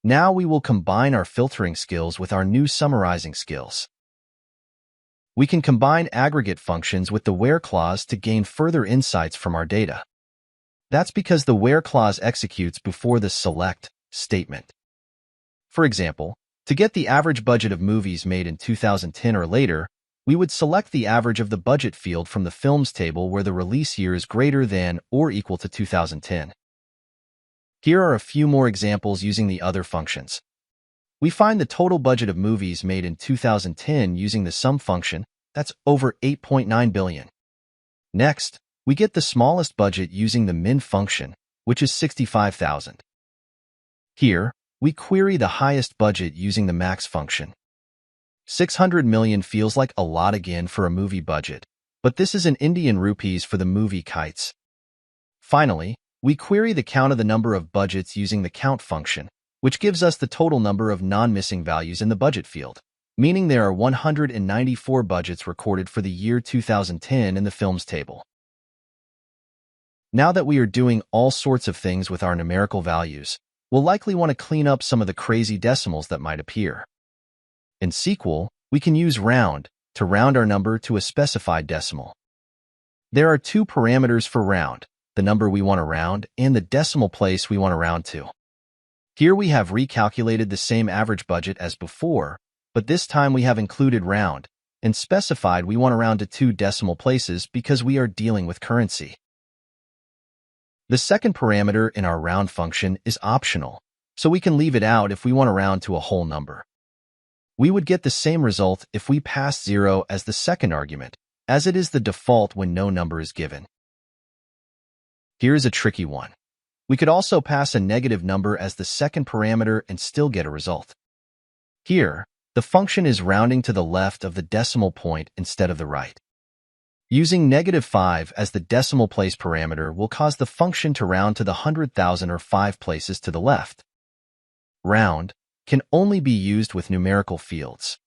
Now we will combine our filtering skills with our new summarizing skills. We can combine aggregate functions with the where clause to gain further insights from our data. That's because the where clause executes before the select statement. For example, to get the average budget of movies made in 2010 or later, we would select the average of the budget field from the films table where the release year is greater than or equal to 2010. Here are a few more examples using the other functions. We find the total budget of movies made in 2010 using the sum function. That's over 8.9 billion. Next, we get the smallest budget using the min function, which is 65,000. Here, we query the highest budget using the max function. 600 million feels like a lot again for a movie budget, but this is in Indian rupees for the movie Kites. Finally, we query the count of the number of budgets using the count function, which gives us the total number of non-missing values in the budget field, meaning there are 194 budgets recorded for the year 2010 in the films table. Now that we are doing all sorts of things with our numerical values, we'll likely want to clean up some of the crazy decimals that might appear. In SQL, we can use round to round our number to a specified decimal. There are two parameters for round, the number we want to round and the decimal place we want to round to. Here we have recalculated the same average budget as before, but this time we have included round and specified we want to round to 2 decimal places because we are dealing with currency. The second parameter in our round function is optional, so we can leave it out if we want to round to a whole number. We would get the same result if we passed 0 as the second argument, as it is the default when no number is given. Here's a tricky one. We could also pass a negative number as the second parameter and still get a result. Here, the function is rounding to the left of the decimal point instead of the right. Using -5 as the decimal place parameter will cause the function to round to the 100,000 or 5 places to the left. Round can only be used with numerical fields.